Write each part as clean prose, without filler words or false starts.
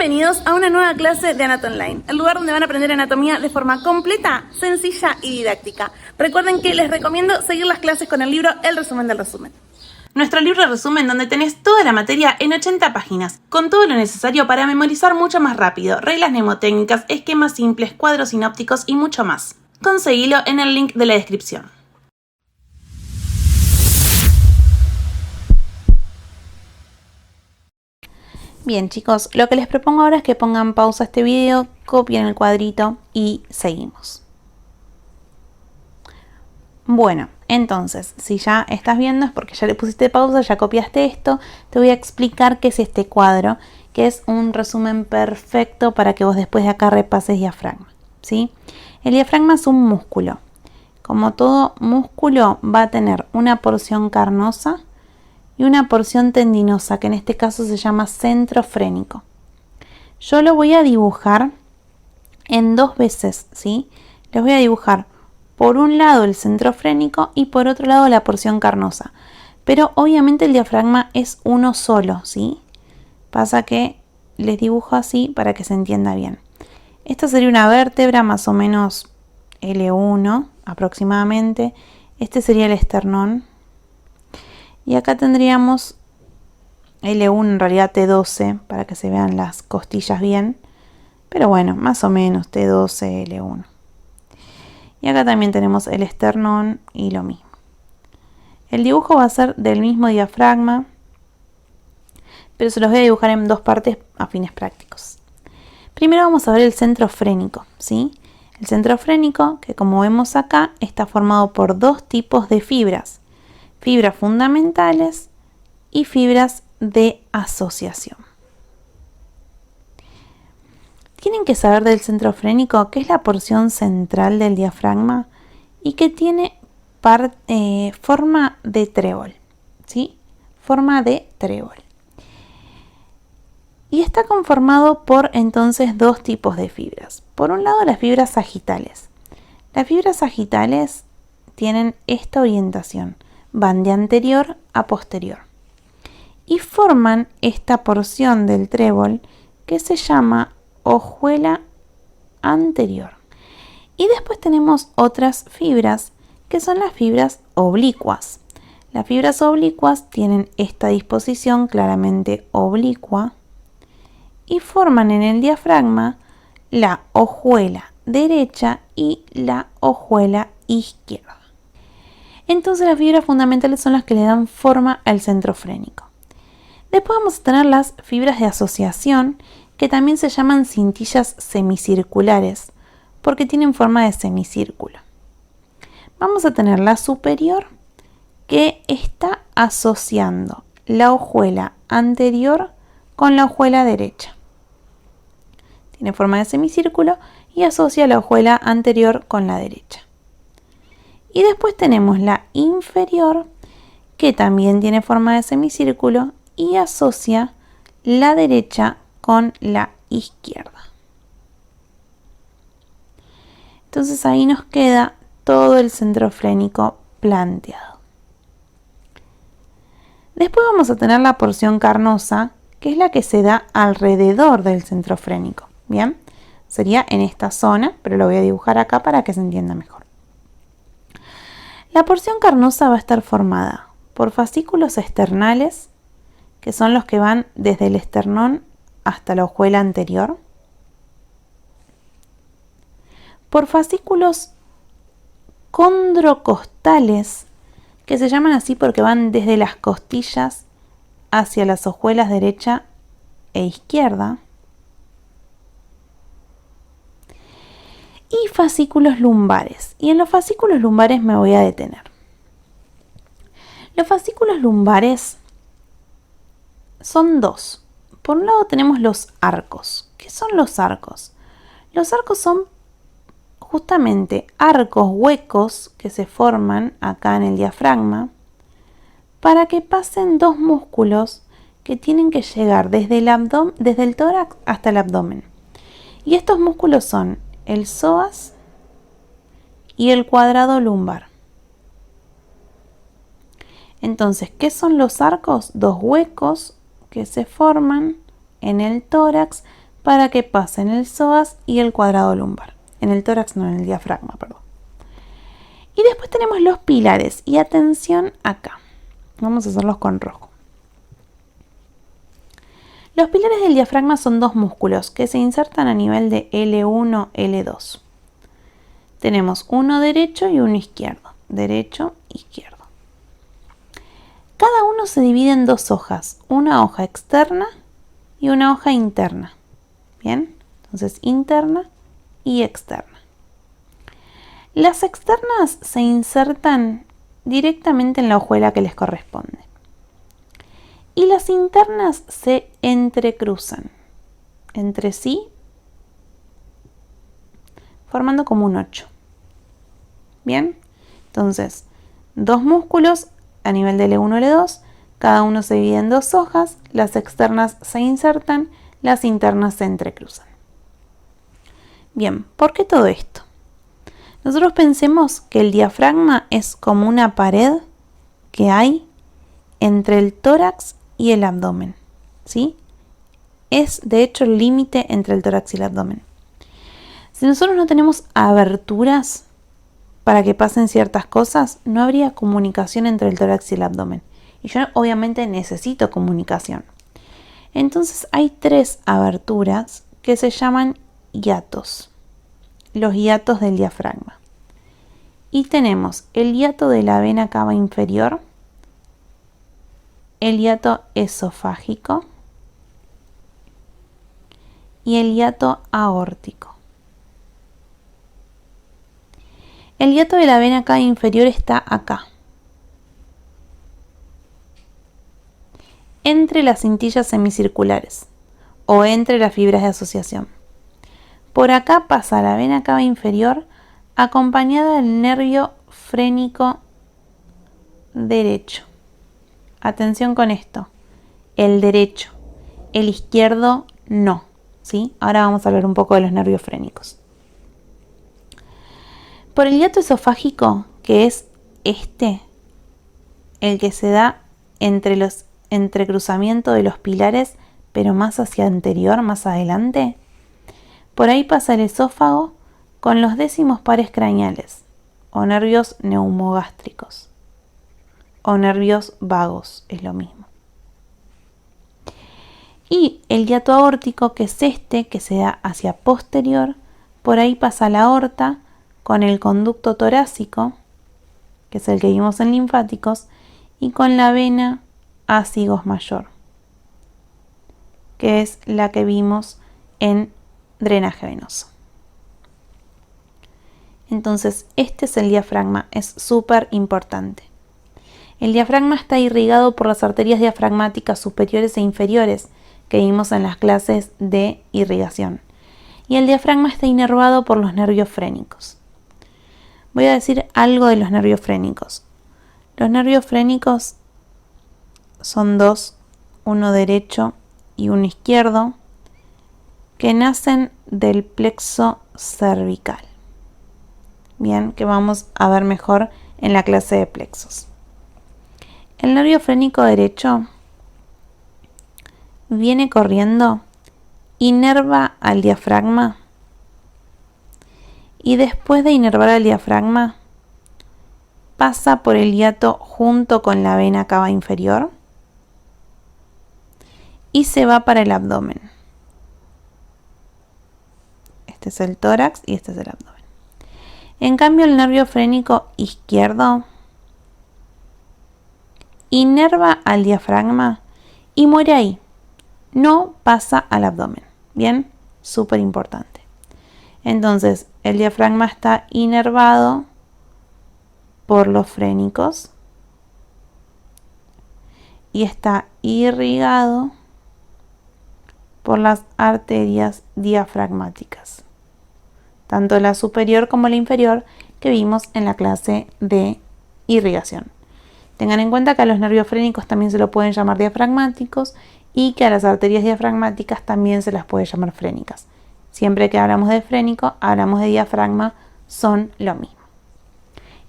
Bienvenidos a una nueva clase de Anato Online, el lugar donde van a aprender anatomía de forma completa, sencilla y didáctica. Recuerden que les recomiendo seguir las clases con el libro El resumen del resumen. Nuestro libro resumen donde tenés toda la materia en 80 páginas, con todo lo necesario para memorizar mucho más rápido, reglas mnemotécnicas, esquemas simples, cuadros sinópticos y mucho más. Conseguilo en el link de la descripción. Bien chicos, lo que les propongo ahora es que pongan pausa a este video, copien el cuadrito y seguimos. Bueno, entonces, si ya estás viendo es porque ya le pusiste pausa, ya copiaste esto, te voy a explicar qué es este cuadro, que es un resumen perfecto para que vos después de acá repases diafragma, ¿sí? El diafragma es un músculo. Como todo músculo va a tener una porción carnosa y una porción tendinosa, que en este caso se llama centro frénico. Yo lo voy a dibujar en dos veces, ¿sí? Les voy a dibujar por un lado el centro frénico y por otro lado la porción carnosa. Pero obviamente el diafragma es uno solo, ¿sí? Pasa que les dibujo así para que se entienda bien. Esta sería una vértebra más o menos L1 aproximadamente. Este sería el esternón. Y acá tendríamos L1, en realidad T12, para que se vean las costillas bien. Pero bueno, más o menos T12, L1. Y acá también tenemos el esternón y lo mismo. El dibujo va a ser del mismo diafragma, pero se los voy a dibujar en dos partes a fines prácticos. Primero vamos a ver el centro frénico, ¿sí? El centro frénico, que como vemos acá, está formado por dos tipos de fibras. Fibras fundamentales y fibras de asociación. Tienen que saber del centro frénico, que es la porción central del diafragma y que tiene forma de trébol, ¿sí? Forma de trébol. Y está conformado por entonces dos tipos de fibras. Por un lado, las fibras sagitales. Las fibras sagitales tienen esta orientación. Van de anterior a posterior y forman esta porción del trébol que se llama hojuela anterior. Y después tenemos otras fibras que son las fibras oblicuas. Las fibras oblicuas tienen esta disposición claramente oblicua y forman en el diafragma la hojuela derecha y la hojuela izquierda. Entonces las fibras fundamentales son las que le dan forma al centro frénico. Después vamos a tener las fibras de asociación, que también se llaman cintillas semicirculares, porque tienen forma de semicírculo. Vamos a tener la superior, que está asociando la hojuela anterior con la hojuela derecha. Tiene forma de semicírculo y asocia la hojuela anterior con la derecha. Y después tenemos la inferior, que también tiene forma de semicírculo y asocia la derecha con la izquierda. Entonces ahí nos queda todo el centro frénico planteado. Después vamos a tener la porción carnosa, que es la que se da alrededor del centro frénico. Bien, sería en esta zona, pero lo voy a dibujar acá para que se entienda mejor. La porción carnosa va a estar formada por fascículos esternales, que son los que van desde el esternón hasta la hojuela anterior, por fascículos condrocostales, que se llaman así porque van desde las costillas hacia las hojuelas derecha e izquierda, y fascículos lumbares. Y en los fascículos lumbares me voy a detener. Los fascículos lumbares son dos. Por un lado tenemos los arcos. ¿Qué son los arcos? Los arcos son justamente arcos huecos que se forman acá en el diafragma para que pasen dos músculos que tienen que llegar desde el tórax hasta el abdomen. Y estos músculos son el psoas y el cuadrado lumbar. Entonces, ¿qué son los arcos? Dos huecos que se forman en el tórax para que pase en el psoas y el cuadrado lumbar. En el tórax, no, en el diafragma, perdón. Y después tenemos los pilares. Y atención acá. Vamos a hacerlos con rojo. Los pilares del diafragma son dos músculos que se insertan a nivel de L1, L2. Tenemos uno derecho y uno izquierdo. Derecho, izquierdo. Cada uno se divide en dos hojas. Una hoja externa y una hoja interna. Bien, entonces interna y externa. Las externas se insertan directamente en la hojuela que les corresponde. Y las internas se entrecruzan entre sí, formando como un 8. Bien, entonces, dos músculos a nivel de L1, L2, cada uno se divide en dos hojas, las externas se insertan, las internas se entrecruzan. Bien, ¿por qué todo esto? Nosotros pensemos que el diafragma es como una pared que hay entre el tórax y el abdomen, ¿sí? Es de hecho el límite entre el tórax y el abdomen. Si nosotros no tenemos aberturas para que pasen ciertas cosas, no habría comunicación entre el tórax y el abdomen. Y yo obviamente necesito comunicación. Entonces hay tres aberturas que se llaman hiatos. Los hiatos del diafragma. Y tenemos el hiato de la vena cava inferior, el hiato esofágico y el hiato aórtico. El hiato de la vena cava inferior está acá, entre las cintillas semicirculares o entre las fibras de asociación. Por acá pasa la vena cava inferior acompañada del nervio frénico derecho. Atención con esto, el derecho, el izquierdo no, ¿sí? Ahora vamos a hablar un poco de los nervios frénicos. Por el hiato esofágico, que es el que se da entre los entrecruzamientos de los pilares, pero más hacia anterior, más adelante, por ahí pasa el esófago con los décimos pares craneales, o nervios neumogástricos, o nervios vagos, es lo mismo. Y el hiato aórtico, que es que se da hacia posterior, por ahí pasa la aorta con el conducto torácico, que es el que vimos en linfáticos, y con la vena ácigos mayor, que es la que vimos en drenaje venoso. Entonces, este es el diafragma, es súper importante. El diafragma está irrigado por las arterias diafragmáticas superiores e inferiores que vimos en las clases de irrigación. Y el diafragma está inervado por los nervios frénicos. Voy a decir algo de los nervios frénicos. Los nervios frénicos son dos, uno derecho y uno izquierdo, que nacen del plexo cervical. Bien, que vamos a ver mejor en la clase de plexos. El nervio frénico derecho viene corriendo, inerva al diafragma y después de inervar al diafragma pasa por el hiato junto con la vena cava inferior y se va para el abdomen. Este es el tórax y este es el abdomen. En cambio, el nervio frénico izquierdo inerva al diafragma y muere ahí. No pasa al abdomen. Bien, súper importante. Entonces, el diafragma está inervado por los frénicos y está irrigado por las arterias diafragmáticas, tanto la superior como la inferior que vimos en la clase de irrigación. Tengan en cuenta que a los nervios frénicos también se lo pueden llamar diafragmáticos y que a las arterias diafragmáticas también se las puede llamar frénicas. Siempre que hablamos de frénico, hablamos de diafragma, son lo mismo.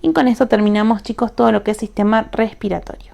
Y con esto terminamos, chicos, todo lo que es sistema respiratorio.